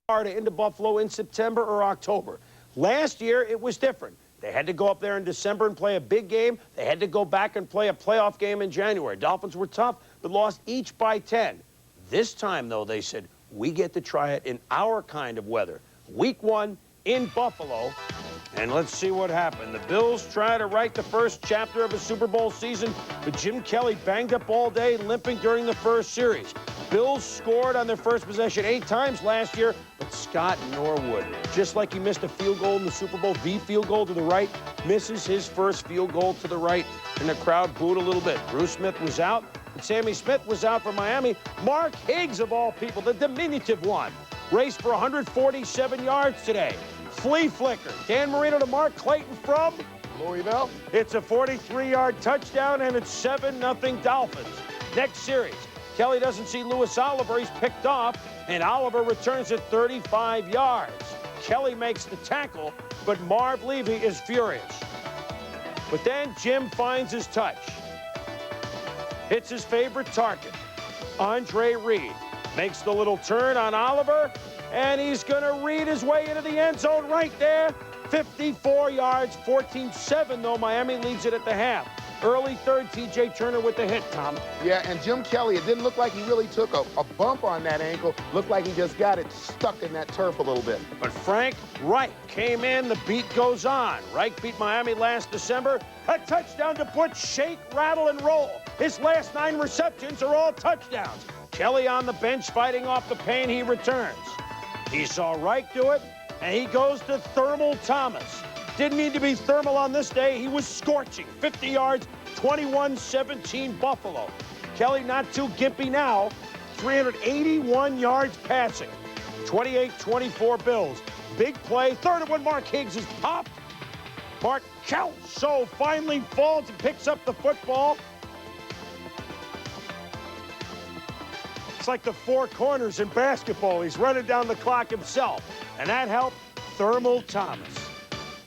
Florida into Buffalo in September or October. Last year, it was different. They had to go up there in December and play a big game. They had to go back and play a playoff game in January. Dolphins were tough, but lost each by 10. This time, though, they said, we get to try it in our kind of weather. Week 1 in Buffalo. And let's see what happened. The Bills try to write the first chapter of a Super Bowl season, but Jim Kelly banged up all day, limping during the first series. Bills scored on their first possession 8 times last year, but Scott Norwood, just like he missed a field goal in the Super Bowl, the field goal to the right, misses his first field goal to the right, and the crowd booed a little bit. Bruce Smith was out, and Sammy Smith was out for Miami. Mark Higgs, of all people, the diminutive one, raced for 147 yards today. Flea flicker. Dan Marino to Mark Clayton from Louisville. It's a 43-yard touchdown, and it's 7-0 Dolphins. Next series, Kelly doesn't see Louis Oliver. He's picked off, and Oliver returns it 35 yards. Kelly makes the tackle, but Marv Levy is furious. But then Jim finds his touch. Hits his favorite target. Andre Reed makes the little turn on Oliver, and he's going to read his way into the end zone right there. 54 yards, 14-7, though. Miami leads it at the half. Early third, T.J. Turner with the hit, Tom. Yeah, and Jim Kelly, it didn't look like he really took a bump on that ankle. Looked like he just got it stuck in that turf a little bit. But Frank Reich came in. The beat goes on. Reich beat Miami last December. A touchdown to put shake, rattle, and roll. His last 9 receptions are all touchdowns. Kelly on the bench fighting off the pain. He returns. He saw Reich do it, and he goes to Thermal Thomas. Didn't need to be thermal on this day. He was scorching. 50 yards, 21-17 Buffalo. Kelly not too gimpy now. 381 yards passing. 28-24 Bills. Big play. Third and 1, Mark Higgs is popped. Mark Kelso finally falls and picks up the football. It's like the 4 corners in basketball. He's running down the clock himself. And that helped Thermal Thomas.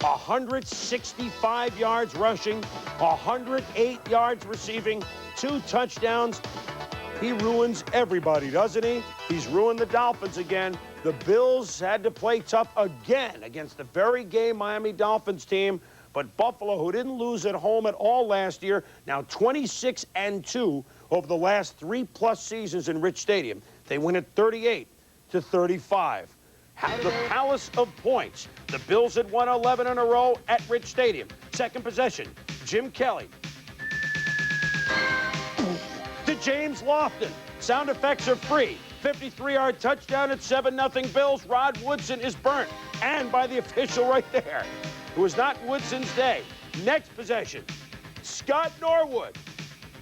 165 yards rushing, 108 yards receiving, 2 touchdowns. He ruins everybody, doesn't he? He's ruined the Dolphins again. The Bills had to play tough again against the very game Miami Dolphins team. But Buffalo, who didn't lose at home at all last year, now 26-2 over the last 3+ seasons in Rich Stadium. They win at 38-35. The Palace of Points. The Bills had won 11 in a row at Rich Stadium. Second possession, Jim Kelly to James Lofton. Sound effects are free. 53-yard touchdown at 7-0 Bills. Rod Woodson is burnt, and by the official right there. It was not Woodson's day. Next possession, Scott Norwood.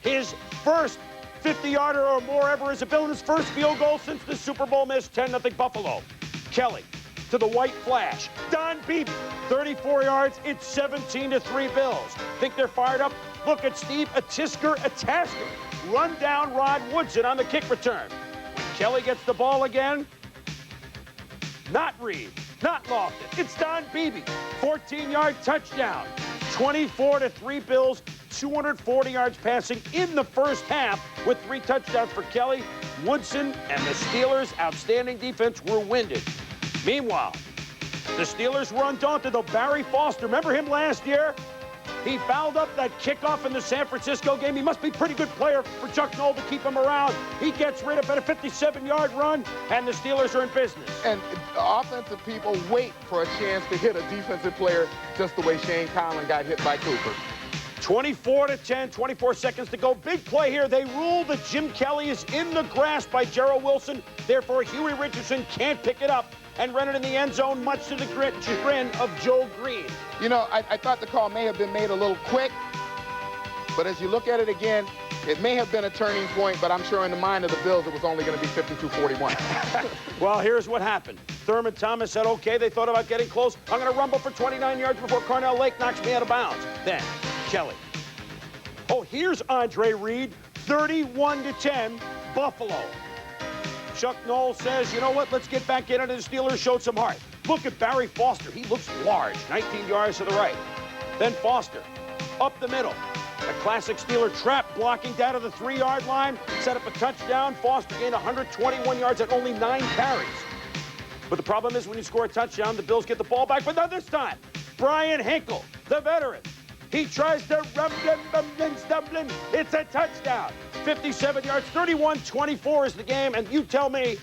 His first 50-yarder or more ever as a Bill, his first field goal since the Super Bowl miss. 10-0 Buffalo. Kelly to the white flash. Don Beebe, 34 yards. It's 17-3 Bills. Think they're fired up? Look at Steve Atasker run down Rod Woodson on the kick return. Kelly gets the ball again. Not Reed, not Lofton. It's Don Beebe. 14-yard touchdown. 24-3 Bills. 240 yards passing in the first half with 3 touchdowns for Kelly. Woodson and the Steelers' outstanding defense were winded. Meanwhile, the Steelers were undaunted, though. Barry Foster, remember him last year? He fouled up that kickoff in the San Francisco game. He must be a pretty good player for Chuck Noll to keep him around. He gets rid of it, a 57-yard run, and the Steelers are in business. And offensive people wait for a chance to hit a defensive player just the way Shane Conlon got hit by Cooper. 24-10, 24 seconds to go. Big play here. They rule that Jim Kelly is in the grasp by Gerald Wilson. Therefore, Huey Richardson can't pick it up and run it in the end zone, much to the chagrin of Joe Green. You know, I thought the call may have been made a little quick, but as you look at it again, it may have been a turning point, but I'm sure in the mind of the Bills, it was only going to be 52-41. Well, here's what happened. Thurman Thomas said, okay, they thought about getting close. I'm going to rumble for 29 yards before Carnell Lake knocks me out of bounds. Then Kelly. Oh, here's Andre Reed, 31-10, Buffalo. Chuck Noll says, you know what, let's get back in it, and the Steelers showed some heart. Look at Barry Foster. He looks large, 19 yards to the right. Then Foster, up the middle. A classic Steeler trap blocking down to the 3-yard line, set up a touchdown. Foster gained 121 yards at only 9 carries. But the problem is when you score a touchdown, the Bills get the ball back. But not this time. Brian Hinkle, the veteran. He tries to stumbling. It's a touchdown. 57 yards, 31-24 is the game. And you tell me,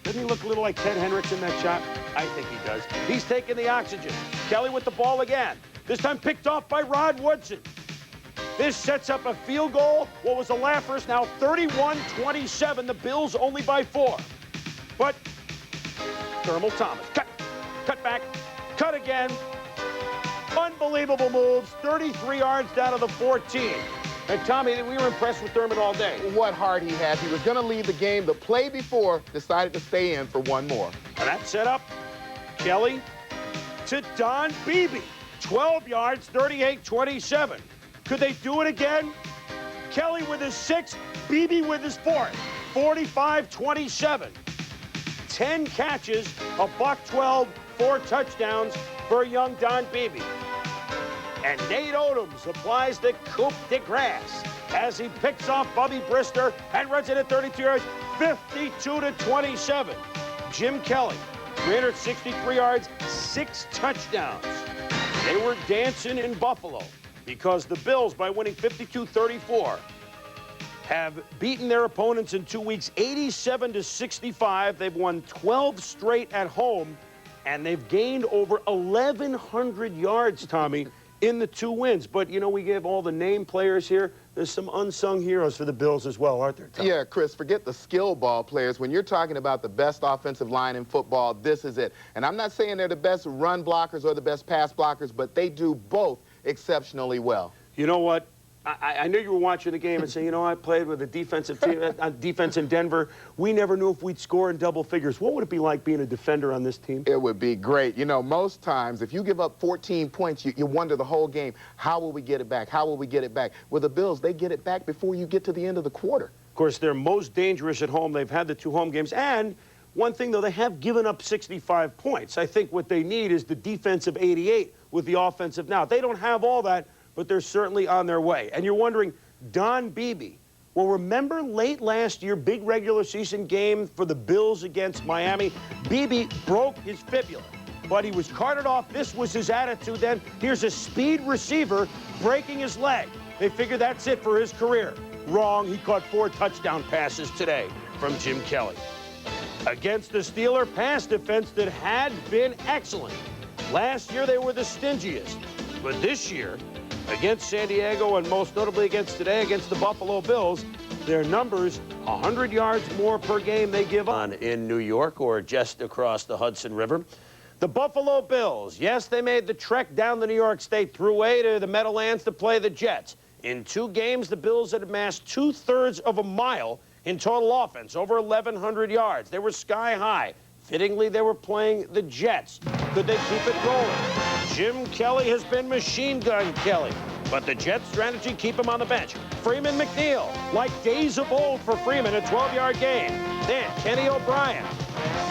doesn't he look a little like Ted Hendricks in that shot? I think he does. He's taking the oxygen. Kelly with the ball again. This time picked off by Rod Woodson. This sets up a field goal. What was a laugher is now 31-27. The Bills only by 4. But Thermal Thomas, cut back, cut again. Unbelievable moves, 33 yards down to the 14. And Tommy, we were impressed with Thurman all day. What heart he has. He was going to leave the game. The play before decided to stay in for one more. And that set up Kelly to Don Beebe. 12 yards, 38-27. Could they do it again? Kelly with his 6th, Beebe with his 4th. 45-27. 10 catches, a $112, 4 touchdowns for young Don Beebe. And Nate Odoms applies the coup de grace as he picks off Bubby Brister and runs it at 32 yards, 52-27. Jim Kelly, 363 yards, 6 touchdowns. They were dancing in Buffalo because the Bills, by winning 52-34, have beaten their opponents in 2 weeks, 87-65. They've won 12 straight at home, and they've gained over 1,100 yards, Tommy, in the 2 wins. But, you know, we give all the name players here. There's some unsung heroes for the Bills as well, aren't there, Tom? Yeah, Chris, forget the skill ball players. When you're talking about the best offensive line in football, this is it. And I'm not saying they're the best run blockers or the best pass blockers, but they do both exceptionally well. You know what? I knew you were watching the game and saying, you know, I played with a defensive team, defense in Denver. We never knew if we'd score in double figures. What would it be like being a defender on this team? It would be great. You know, most times, if you give up 14 points, you wonder the whole game, how will we get it back? How will we get it back? With the Bills, they get it back before you get to the end of the quarter. Of course, they're most dangerous at home. They've had the 2 home games. And one thing, though, they have given up 65 points. I think what they need is the defensive 88 with the offensive now. They don't have all that, but they're certainly on their way. And you're wondering, Don Beebe, well, remember late last year, big regular season game for the Bills against Miami? Beebe broke his fibula, but he was carted off. This was his attitude then. Here's a speed receiver breaking his leg. They figured that's it for his career. Wrong. He caught 4 touchdown passes today from Jim Kelly. Against the Steeler pass defense that had been excellent. Last year, they were the stingiest. But this year, against San Diego and most notably today against the Buffalo Bills, their numbers, 100 yards more per game they give on in New York or just across the Hudson River. The Buffalo Bills, yes, they made the trek down the New York State Thruway to the Meadowlands to play the Jets. In 2 games, the Bills had amassed 2/3 of a mile in total offense, over 1,100 yards. They were sky high. Fittingly, they were playing the Jets. Could they keep it rolling? Jim Kelly has been Machine Gun Kelly, but the Jets' strategy keep him on the bench. Freeman McNeil, like days of old for Freeman, a 12-yard gain. Then Kenny O'Brien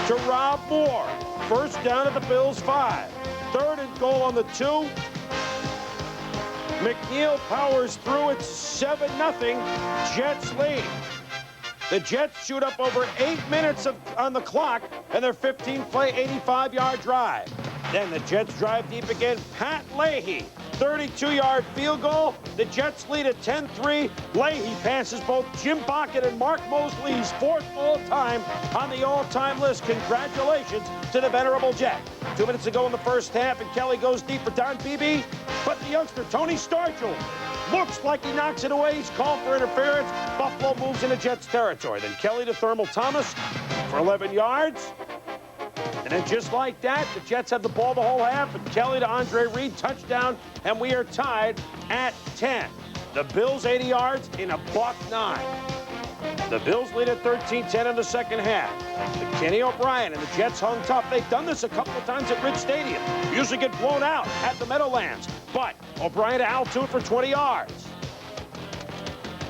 to Rob Moore. First down at the Bills' 5. 3rd and goal on the 2. McNeil powers through. It's 7-0. Jets lead. The Jets shoot up over 8 minutes on the clock, and their 15-play, 85-yard drive. Then the Jets drive deep again. Pat Leahy, 32-yard field goal. The Jets lead at 10-3. Leahy passes both Jim Bockett and Mark Mosley's 4th all-time on the all-time list. Congratulations to the venerable Jet. 2 minutes ago in the first half, and Kelly goes deep for Don Beebe, but the youngster, Tony Stargell, looks like he knocks it away. He's called for interference. Buffalo moves into Jets territory. Then Kelly to Thermal Thomas for 11 yards. And then just like that, the Jets have the ball the whole half, and Kelly to Andre Reed, touchdown, and we are tied at 10. The Bills 80 yards in a $1.09. The Bills lead at 13-10 in the second half. But Kenny O'Brien and the Jets hung tough. They've done this a couple of times at Rich Stadium. Usually get blown out at the Meadowlands. But O'Brien to Al Toon for 20 yards.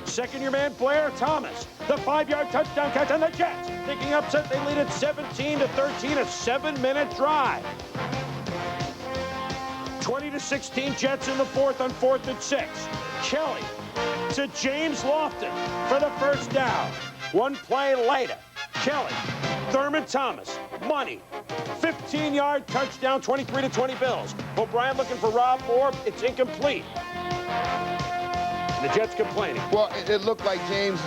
Second-year man Blair Thomas, the 5-yard touchdown catch on the Jets. Thinking upset, they lead at 17-13, a 7-minute drive. 20-16 Jets in the 4th on 4th and 6. Kelly to James Lofton for the first down. One play later, Kelly, Thurman Thomas, money. 15-yard touchdown, 23-20 Bills. O'Brien looking for Rob Moore. It's incomplete. The Jets complaining. Well, it looked like James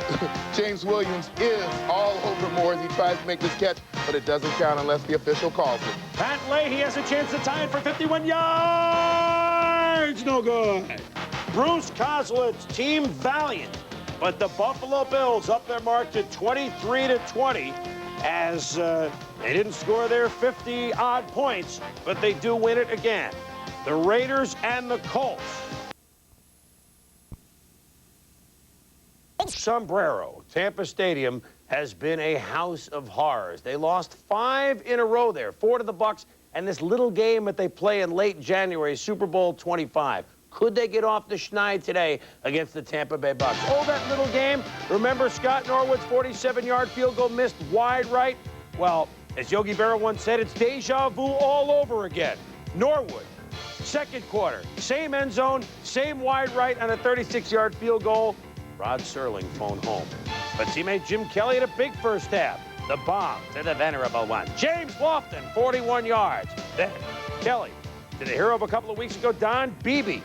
Williams is all over Moore as he tries to make this catch, but it doesn't count unless the official calls it. Pat Leahy has a chance to tie it for 51 yards. No good. Bruce Kozlowitz, team valiant, but the Buffalo Bills up their mark to 23-20 as they didn't score their 50-odd points, but they do win it again. The Raiders and the Colts. Sombrero, Tampa Stadium, has been a house of horrors. They lost 5 in a row there, 4 to the Bucs, and this little game that they play in late January, Super Bowl 25. Could they get off the schneid today against the Tampa Bay Bucs? Oh, that little game. Remember Scott Norwood's 47-yard field goal missed wide right? Well, as Yogi Berra once said, it's deja vu all over again. Norwood, second quarter, same end zone, same wide right on a 36-yard field goal. Rod Serling phone home. But teammate Jim Kelly had a big first half. The bomb to the venerable one. James Lofton, 41 yards. Then Kelly to the hero of a couple of weeks ago, Don Beebe.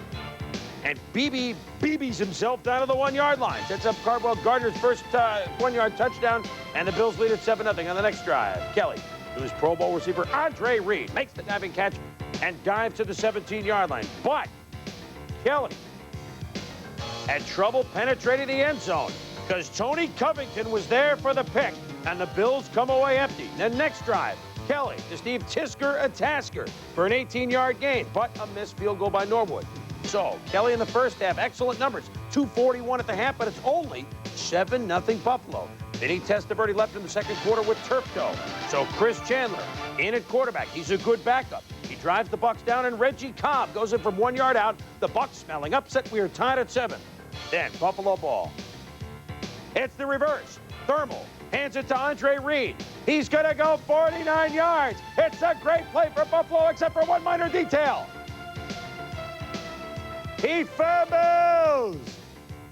And Beebe BBs himself down to the 1-yard line. Sets up Cardwell Gardner's first 1-yard touchdown, and the Bills lead at 7-0 on the next drive. Kelly, to his Pro Bowl receiver Andre Reed, makes the diving catch and dives to the 17-yard line. But Kelly had trouble penetrating the end zone because Tony Covington was there for the pick, and the Bills come away empty. The next drive, Kelly to Steve Tisker, a Tasker, for an 18-yard gain, but a missed field goal by Norwood. So Kelly in the first half, excellent numbers, 241 at the half, but it's only 7-0 Buffalo. Vinny Testaverde left in the second quarter with turf toe. So Chris Chandler in at quarterback. He's a good backup. He drives the Bucs down, and Reggie Cobb goes in from 1 yard out. The Bucs smelling upset. We are tied at 7. Then Buffalo ball. It's the reverse. Thermal hands it to Andre Reed. He's going to go 49 yards. It's a great play for Buffalo, except for one minor detail. He fumbles.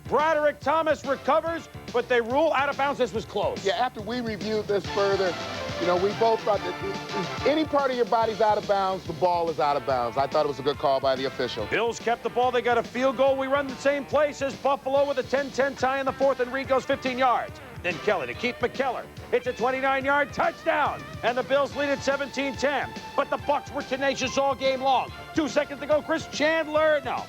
Broderick Thomas recovers, but they rule out of bounds. This was close. Yeah, after we reviewed this further, you know, we both thought that if any part of your body's out of bounds, the ball is out of bounds. I thought it was a good call by the official. Bills kept the ball. They got a field goal. We run the same place as Buffalo with a 10-10 tie in the fourth, and Reed goes 15 yards. Then Kelly to Keith McKellar. It's a 29-yard touchdown, and the Bills lead at 17-10. But the Bucs were tenacious all game long. 2 seconds to go. Chris Chandler, no.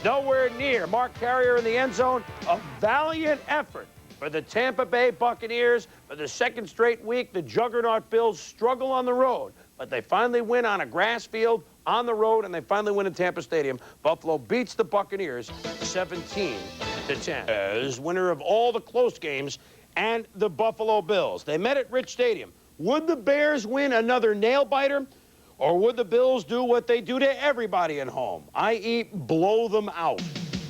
Nowhere near. Mark Carrier in the end zone. A valiant effort for the Tampa Bay Buccaneers. For the second straight week, the juggernaut Bills struggle on the road, but they finally win on a grass field on the road, and they finally win at Tampa Stadium. Buffalo beats the Buccaneers 17-10. As winner of all the close games and the Buffalo Bills. They met at Rich Stadium. Would the Bears win another nail-biter? Or would the Bills do what they do to everybody at home, i.e. blow them out?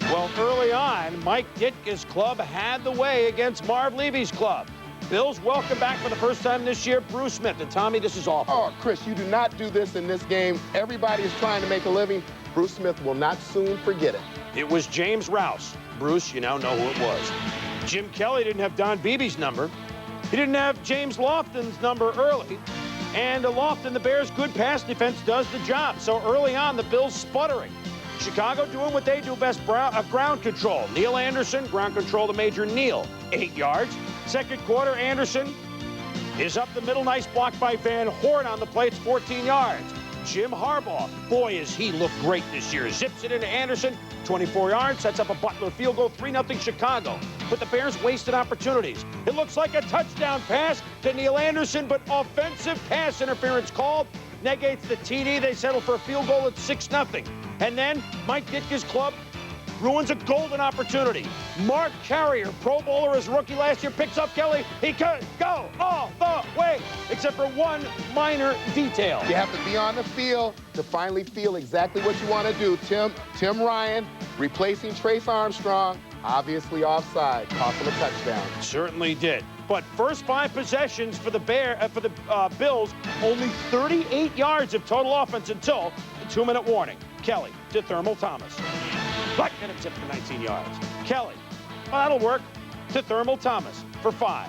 Well, early on, Mike Ditka's club had the way against Marv Levy's club. Bills welcome back for the first time this year, Bruce Smith. And Tommy, this is awful. Oh, Chris, you do not do this in this game. Everybody is trying to make a living. Bruce Smith will not soon forget it. It was James Rouse. Bruce, you now know who it was. Jim Kelly didn't have Don Beebe's number. He didn't have James Lofton's number early. And Lofton, the Bears' good pass defense does the job. So early on, the Bills sputtering. Chicago doing what they do best, ground control. Neil Anderson, ground control to Major Neal, 8 yards. Second quarter, Anderson is up the middle. Nice block by Van Horn on the play. It's 14 yards. Jim Harbaugh, boy, has he looked great this year. Zips it into Anderson, 24 yards, sets up a Butler field goal, 3-0 Chicago. But the Bears wasted opportunities. It looks like a touchdown pass to Neil Anderson, but offensive pass interference called. Negates the TD. They settle for a field goal at 6-0. And then Mike Ditka's club ruins a golden opportunity. Mark Carrier, Pro Bowler as rookie last year, picks up Kelly. He could go all the way, except for one minor detail. You have to be on the field to finally feel exactly what you want to do. Tim Ryan replacing Trace Armstrong, obviously offside, cost him a touchdown. Certainly did. But first 5 possessions for the Bills, only 38 yards of total offense until the 2-minute warning. Kelly to Thermal Thomas. Black get him tipped for 19 yards. Kelly, well, that'll work, to Thermal Thomas for 5.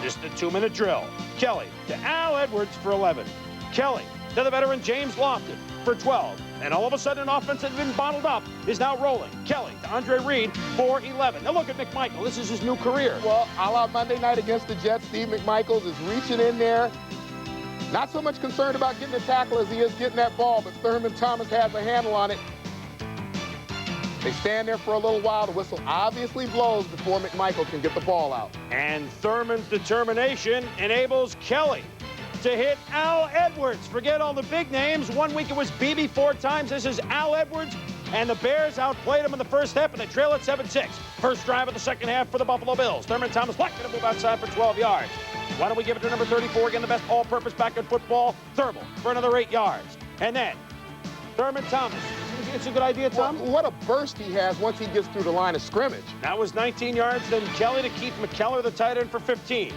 Just a 2-minute drill. Kelly to Al Edwards for 11. Kelly to the veteran James Lofton for 12. And all of a sudden, an offense that had been bottled up is now rolling. Kelly to Andre Reed for 11. Now look at McMichael. This is his new career. Well, a la Monday night against the Jets, Steve McMichaels is reaching in there. Not so much concerned about getting the tackle as he is getting that ball, but Thurman Thomas has a handle on it. They stand there for a little while. The whistle obviously blows before McMichael can get the ball out. And Thurman's determination enables Kelly to hit Al Edwards. Forget all the big names. 1 week it was Beebe 4 times. This is Al Edwards. And the Bears outplayed him in the first half, and they trail at 7-6. First drive of the second half for the Buffalo Bills. Thurman Thomas lucky to move outside for 12 yards. Why don't we give it to number 34, again, the best all-purpose back in football, Thurman, for another 8 yards. And then Thurman Thomas. It's a good idea, Tom? What a burst he has once he gets through the line of scrimmage. That was 19 yards. Then Kelly to Keith McKellar, the tight end, for 15.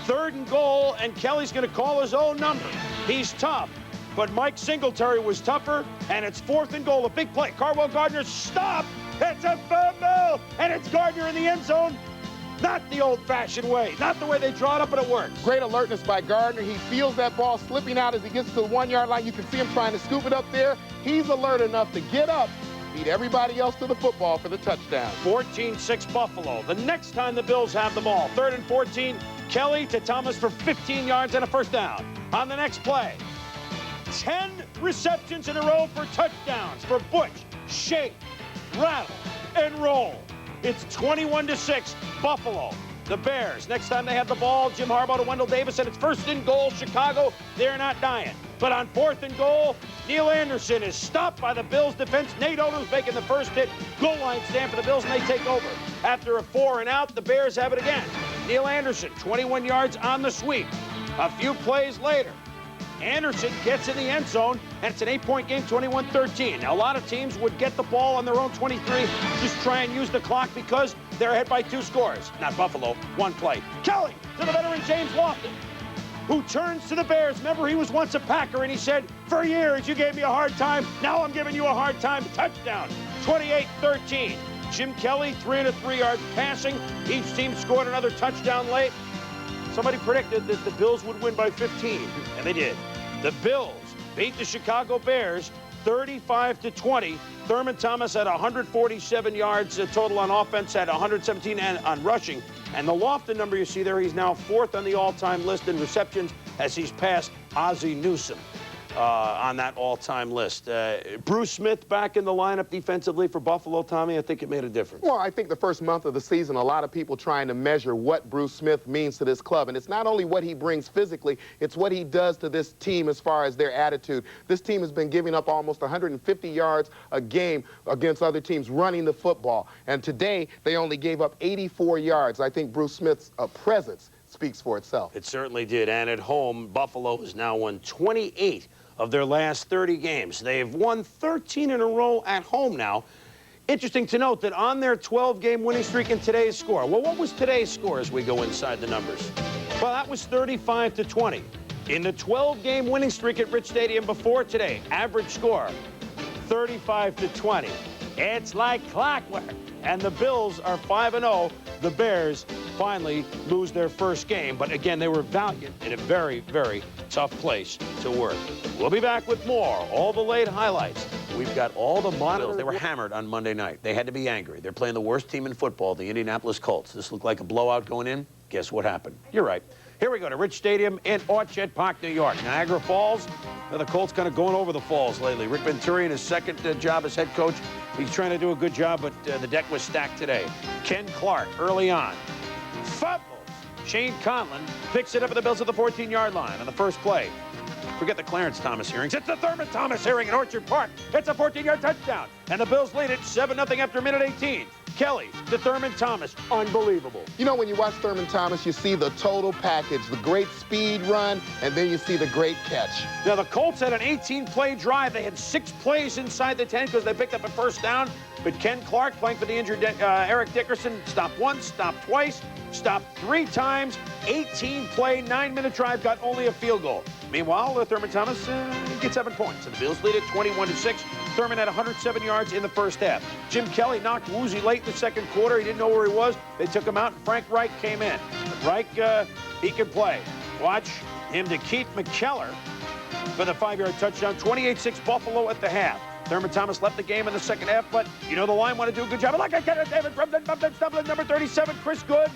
3rd and goal, and Kelly's going to call his own number. He's tough, but Mike Singletary was tougher, and it's 4th and goal. A big play. Carwell Gardner, stop! It's a fumble, and it's Gardner in the end zone. Not the old-fashioned way, not the way they draw it up, but it works. Great alertness by Gardner. He feels that ball slipping out as he gets to the 1-yard line. You can see him trying to scoop it up there. He's alert enough to get up, beat everybody else to the football for the touchdown. 14-6 Buffalo. The next time the Bills have the ball, 3rd and 14, Kelly to Thomas for 15 yards and a first down. On the next play, 10 receptions in a row for touchdowns for Butch, Shake, Rattle, and Roll. It's 21-6 Buffalo. The Bears, next time they have the ball, Jim Harbaugh to Wendell Davis, and it's 1st and goal, Chicago. They're not dying. But on 4th and goal, Neil Anderson is stopped by the Bills defense. Nate Odom's making the first hit. Goal line stand for the Bills, and they take over. After a 4 and out, the Bears have it again. Neil Anderson, 21 yards on the sweep. A few plays later, Anderson gets in the end zone, and it's an 8-point game, 21-13. Now, a lot of teams would get the ball on their own 23, just try and use the clock because they're ahead by 2 scores. Not Buffalo, 1 play. Kelly to the veteran James Lofton, who turns to the Bears. Remember, he was once a Packer, and he said, for years you gave me a hard time. Now I'm giving you a hard time. Touchdown, 28-13. Jim Kelly, 303 yards passing. Each team scored another touchdown late. Somebody predicted that the Bills would win by 15, and they did. The Bills beat the Chicago Bears 35-20. Thurman Thomas had 147 yards total on offense, had 117 on rushing. And the Lofton number you see there, he's now 4th on the all-time list in receptions as he's passed Ozzie Newsome on that all-time list. Bruce Smith back in the lineup defensively for Buffalo, Tommy, I think it made a difference. Well, I think the first month of the season, a lot of people trying to measure what Bruce Smith means to this club. And it's not only what he brings physically, it's what he does to this team as far as their attitude. This team has been giving up almost 150 yards a game against other teams running the football. And today, they only gave up 84 yards. I think Bruce Smith's presence speaks for itself. It certainly did. And at home, Buffalo has now won 28 of their last 30 games. They've won 13 in a row at home now. Interesting to note that on their 12-game winning streak in today's score. Well, what was today's score as we go inside the numbers? Well, that was 35-20. In the 12-game winning streak at Rich Stadium before today, average score, 35-20. It's like clockwork. And the Bills are 5-0. The Bears finally lose their first game. But again, they were valiant in a very, very tough place to work. We'll be back with more. All the late highlights. We've got all the monitors. They were hammered on Monday night. They had to be angry. They're playing the worst team in football, the Indianapolis Colts. This looked like a blowout going in. Guess what happened? You're right. Here we go to Rich Stadium in Orchard Park, New York. Niagara Falls. Now the Colts kind of going over the falls lately. Rick Venturi in his second job as head coach. He's trying to do a good job, but the deck was stacked today. Ken Clark early on. Fumbles. Shane Conlon picks it up at the Bills at the 14-yard line on the first play. Forget the Clarence Thomas hearings. It's the Thurman Thomas hearing in Orchard Park. It's a 14-yard touchdown. And the Bills lead it 7-0 after a minute 18. Kelly to Thurman Thomas. Unbelievable. You know, when you watch Thurman Thomas, you see the total package, the great speed run, and then you see the great catch. Now, the Colts had an 18-play drive. They had 6 plays inside the 10 because they picked up a first down. But Ken Clark, playing for the injured Eric Dickerson, stopped once, stopped twice, stopped 3 times. 18-play, 9-minute drive, got only a field goal. Meanwhile, Thurman Thomas gets 7 points. And the Bills lead it 21-6. Thurman had 107 yards in the first half. Jim Kelly knocked Woozy late in the second quarter. He didn't know where he was. They took him out, and Frank Reich came in. But Reich, he can play. Watch him to Keith McKellar for the 5-yard touchdown. 28-6 Buffalo at the half. Thurman Thomas left the game in the second half, but you know the line want to do a good job. Like I Kenneth Davis from the stumbling number 37, Chris Good.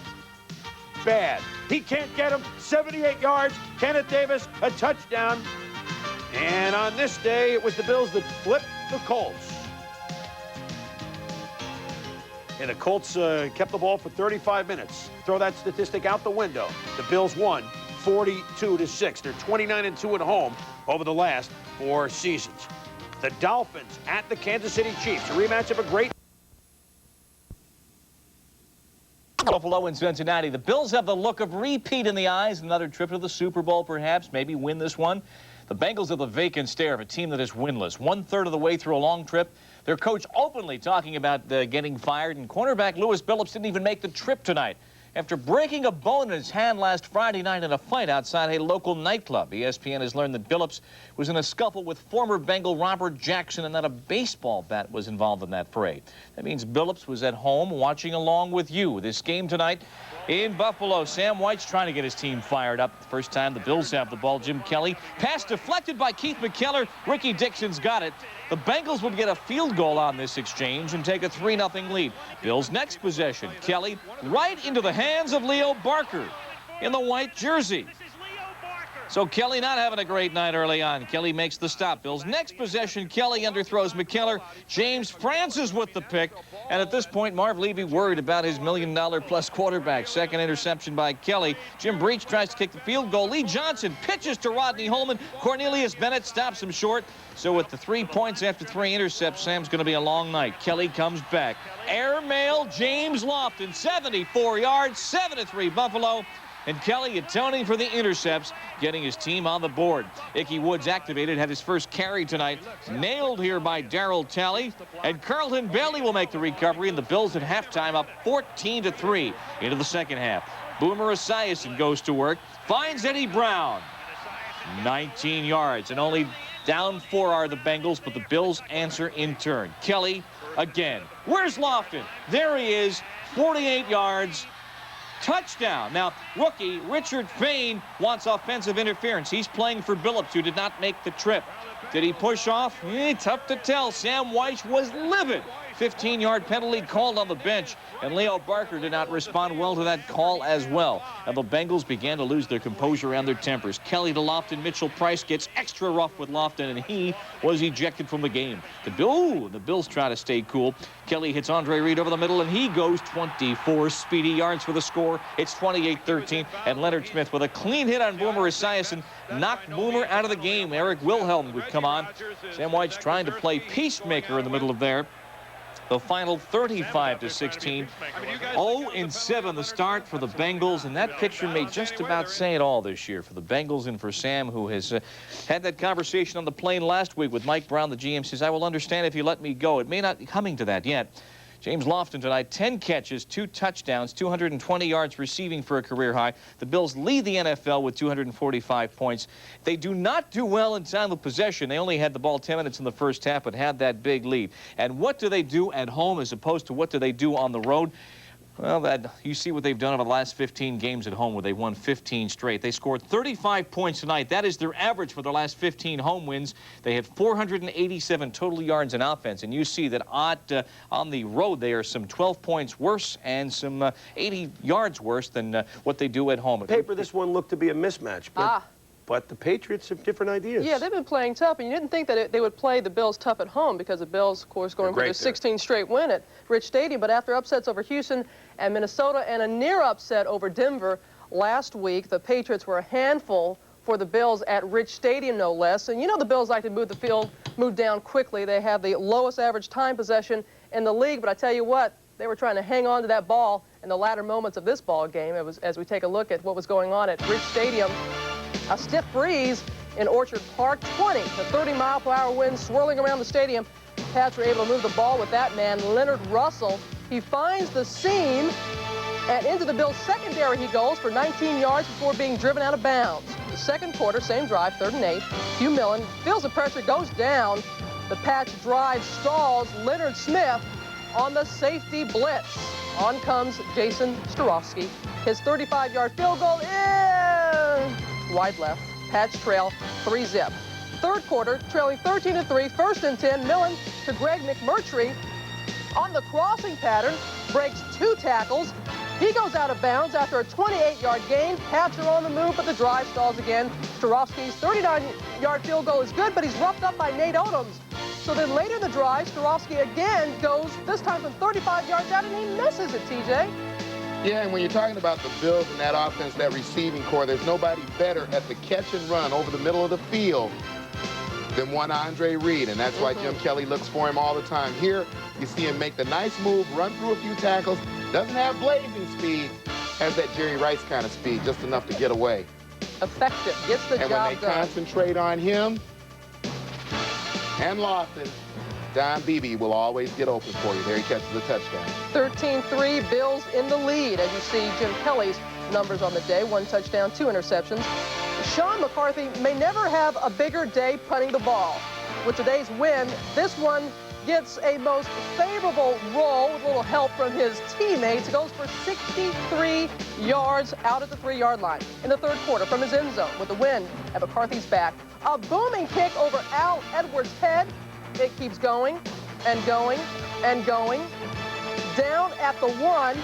Bad. He can't get him. 78 yards. Kenneth Davis, a touchdown. And on this day, it was the Bills that flipped the Colts. And the Colts kept the ball for 35 minutes. Throw that statistic out the window. The Bills won 42-6. They're 29-2 at home over the last 4 seasons. The Dolphins at the Kansas City Chiefs. A rematch of a great... Buffalo and Cincinnati. The Bills have the look of repeat in the eyes. Another trip to the Super Bowl, perhaps. Maybe win this one. The Bengals have the vacant stare of a team that is winless. 1/3 of the way through a long trip. Their coach openly talking about getting fired. And cornerback Lewis Billups didn't even make the trip tonight after breaking a bone in his hand last Friday night in a fight outside a local nightclub. ESPN has learned that Billups was in a scuffle with former Bengal Robert Jackson and that a baseball bat was involved in that fray. That means Billups was at home watching along with you. This game tonight in Buffalo. Sam White's trying to get his team fired up. First time the Bills have the ball. Jim Kelly. Pass deflected by Keith McKellar. Ricky Dixon's got it. The Bengals would get a field goal on this exchange and take a 3-0 lead. Bills' next possession. Kelly right into the hands of Leo Barker in the white jersey. So Kelly not having a great night early on. Kelly makes the stop. Bills' next possession, Kelly underthrows McKellar. James Francis with the pick. And at this point, Marv Levy worried about his $1 million+ quarterback. Second interception by Kelly. Jim Breach tries to kick the field goal. Lee Johnson pitches to Rodney Holman. Cornelius Bennett stops him short. So with the 3 points after 3 intercepts, Sam's going to be a long night. Kelly comes back. Airmail James Lofton, 74 yards, 7-3 Buffalo. And Kelly atoning for the intercepts, getting his team on the board. Ickey Woods activated, had his first carry tonight. Nailed here by Darryl Talley. And Carlton Bailey will make the recovery, and the Bills at halftime up 14-3 into the second half. Boomer Esiason goes to work, finds Eddie Brown. 19 yards, and only down 4 are the Bengals, but the Bills answer in turn. Kelly again. Where's Lofton? There he is, 48 yards. Touchdown. Now, rookie Richard Fain wants offensive interference. He's playing for Billups, who did not make the trip. Did he push off? Tough to tell. Sam White was livid. 15-yard penalty called on the bench, and Leo Barker did not respond well to that call as well. And the Bengals began to lose their composure and their tempers. Kelly to Lofton. Mitchell Price gets extra rough with Lofton, and he was ejected from the game. The Bills try to stay cool. Kelly hits Andre Reed over the middle, and he goes 24 speedy yards for the score. It's 28-13, and Leonard Smith with a clean hit on Boomer Esiason knocked Boomer out of the game. Eric Wilhelm would come on. Sam White's trying to play peacemaker in the middle of there. The final 35-16. 0-7 the start for the Bengals, and that picture may just about say it all this year for the Bengals and for Sam, who has had that conversation on the plane last week with Mike Brown. The GM says, I will understand if you let me go. It may not be coming to that yet. James Lofton tonight, 10 catches, 2 touchdowns, 220 yards receiving for a career high. The Bills lead the NFL with 245 points. They do not do well in time of possession. They only had the ball 10 minutes in the first half, but had that big lead. And what do they do at home as opposed to what do they do on the road? Well, you see what they've done over the last 15 games at home, where they won 15 straight. They scored 35 points tonight. That is their average for their last 15 home wins. They had 487 total yards in offense. And you see that on the road, they are some 12 points worse and some 80 yards worse than what they do at home. On paper, this one looked to be a mismatch. But the Patriots have different ideas. Yeah, they've been playing tough, and you didn't think that they would play the Bills tough at home because the Bills, of course, going for their 16th straight win at Rich Stadium. But after upsets over Houston and Minnesota and a near upset over Denver last week, the Patriots were a handful for the Bills at Rich Stadium, no less. And you know the Bills like to move down quickly. They have the lowest average time possession in the league, but I tell you what, they were trying to hang on to that ball in the latter moments of this ball game. As we take a look at what was going on at Rich Stadium. A stiff breeze in Orchard Park, 20 to 30-mile-per-hour winds swirling around the stadium. The Pats were able to move the ball with that man, Leonard Russell. He finds the seam, and into the Bills' secondary he goes for 19 yards before being driven out of bounds. The second quarter, same drive, 3rd and 8. Hugh Millen feels the pressure, goes down. The Pats drive stalls. Leonard Smith on the safety blitz. On comes Jason Starofsky. His 35-yard field goal is wide left. Pats trail 3-zip. Third quarter, trailing 13-3, 1st and 10. Millen to Greg McMurtry on the crossing pattern, breaks 2 tackles. He goes out of bounds after a 28-yard gain. Pats are on the move, but the drive stalls again. Starofsky's 39-yard field goal is good, but he's roughed up by Nate Odoms. So then later in the drive, Starofsky again goes, this time from 35 yards out, and he misses it, TJ. Yeah, and when you're talking about the Bills and that offense, that receiving core, there's nobody better at the catch and run over the middle of the field than one Andre Reed, and that's why Jim Kelly looks for him all the time. Here, you see him make the nice move, run through a few tackles, doesn't have blazing speed, has that Jerry Rice kind of speed, just enough to get away. Effective, gets the job done. And when they concentrate on him and Lofton, Don Beebe will always get open for you. There he catches the touchdown. 13-3, Bills in the lead, as you see Jim Kelly's numbers on the day. 1 touchdown, 2 interceptions. Sean McCarthy may never have a bigger day punting the ball. With today's win, this one gets a most favorable roll with a little help from his teammates. It goes for 63 yards out at the 3-yard line in the third quarter from his end zone with the wind at McCarthy's back. A booming kick over Al Edwards' head. It keeps going and going and going. Down at the 1,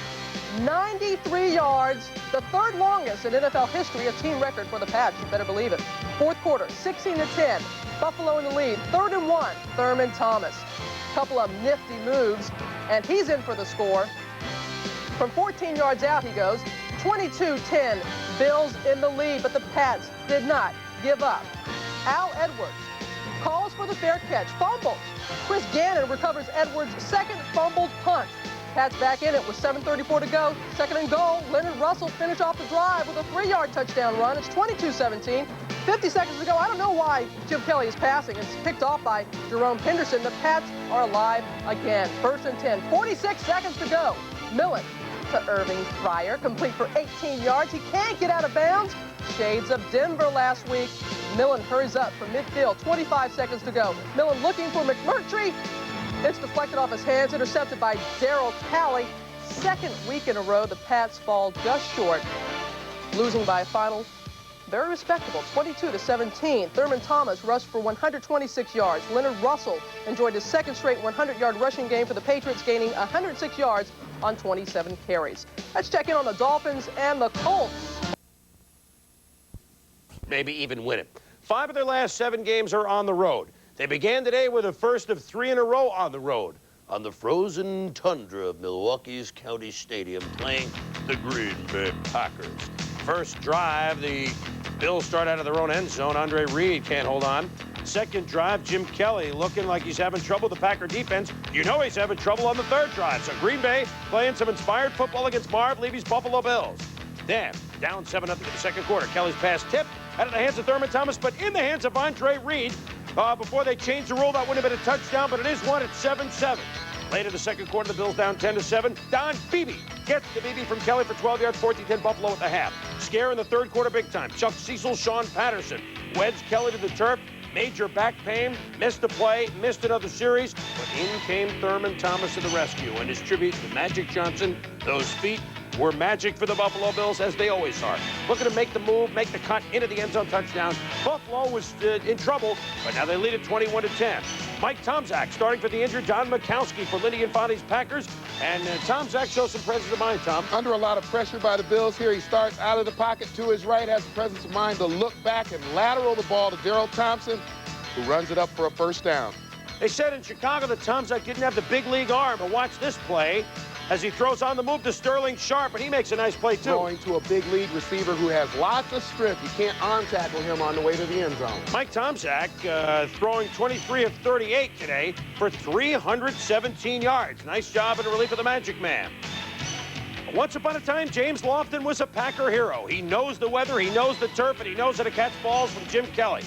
93 yards, the third longest in NFL history, a team record for the Pats, you better believe it. Fourth quarter, 16-10, Buffalo in the lead, 3rd and 1, Thurman Thomas. Couple of nifty moves, and he's in for the score. From 14 yards out he goes, 22-10, Bills in the lead, but the Pats did not give up. Al Edwards calls for the fair catch, fumbles. Chris Gannon recovers Edwards' second fumbled punt. Pats back in it with 7:34 to go. 2nd and goal. Leonard Russell finished off the drive with a 3-yard touchdown run. It's 22-17. 50 seconds to go. I don't know why Jim Kelly is passing. It's picked off by Jerome Henderson. The Pats are alive again. 1st and 10. 46 seconds to go. Millen to Irving Fryer, complete for 18 yards. He can't get out of bounds. Shades of Denver last week. Millen hurries up from midfield. 25 seconds to go. Millen looking for McMurtry. It's deflected off his hands, intercepted by Darryl Talley. 2nd week in a row, the Pats fall just short, losing by a final very respectable 22-17. Thurman Thomas rushed for 126 yards. Leonard Russell enjoyed his 2nd straight 100-yard rushing game for the Patriots, gaining 106 yards on 27 carries. Let's check in on the Dolphins and the Colts. Maybe even win it. 5 of their last 7 games are on the road. They began today with a first of 3 in a row on the road, on the frozen tundra of Milwaukee's County Stadium, playing the Green Bay Packers. First drive, the Bills start out of their own end zone. Andre Reed can't hold on. Second drive, Jim Kelly looking like he's having trouble with the Packer defense. You know he's having trouble on the third drive. So Green Bay playing some inspired football against Marv Levy's Buffalo Bills. Then, down 7-0 in the second quarter. Kelly's pass tipped out of the hands of Thurman Thomas, but in the hands of Andre Reed. Before they changed the rule, that wouldn't have been a touchdown, but it is one at 7-7. Later the second quarter, the Bills down 10-7. Don Beebe gets the Beebe from Kelly for 12 yards, 14-10 Buffalo at the half. Scare in the third quarter big time. Chuck Cecil, Sean Patterson wedged Kelly to the turf. Major back pain, missed a play, missed another series, but in came Thurman Thomas to the rescue. And his tribute to Magic Johnson, those feet were magic for the Buffalo Bills, as they always are. Looking to make the move, make the cut into the end zone touchdown. Buffalo was in trouble, but now they lead at 21-10. Mike Tomczak starting for the injured Don Majkowski for Lindy Infante's Packers. And Tomczak shows some presence of mind, Tom. Under a lot of pressure by the Bills here, he starts out of the pocket to his right, has the presence of mind to look back and lateral the ball to Daryl Thompson, who runs it up for a first down. They said in Chicago that Tomczak didn't have the big league arm, but watch this play as he throws on the move to Sterling Sharp, and he makes a nice play, too. Going to a big league receiver who has lots of strength. You can't arm tackle him on the way to the end zone. Mike Tomczak throwing 23 of 38 today for 317 yards. Nice job in the relief of the Magic Man. Once upon a time, James Lofton was a Packer hero. He knows the weather, he knows the turf, and he knows how to catch balls from Jim Kelly.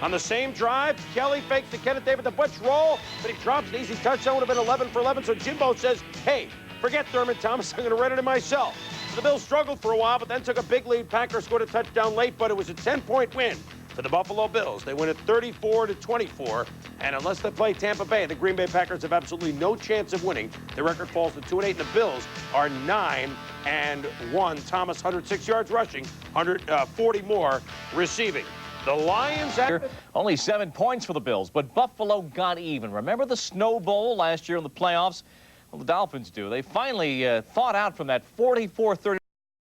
On the same drive, Kelly fakes the Kenneth David the Butch roll, but he drops an easy touchdown. Would have been 11 for 11, so Jimbo says, hey, forget Thurman Thomas, I'm going to run it in myself. So the Bills struggled for a while, but then took a big lead. Packers scored a touchdown late, but it was a 10-point win for the Buffalo Bills. They win it 34-24, and unless they play Tampa Bay, the Green Bay Packers have absolutely no chance of winning. The record falls to 2-8, and the Bills are 9-1. Thomas, 106 yards rushing, 140 more receiving. The Lions only 7 points for the Bills, but Buffalo got even. Remember the Snow Bowl last year in the playoffs? Well, the Dolphins do. They finally thought out from that 44-30.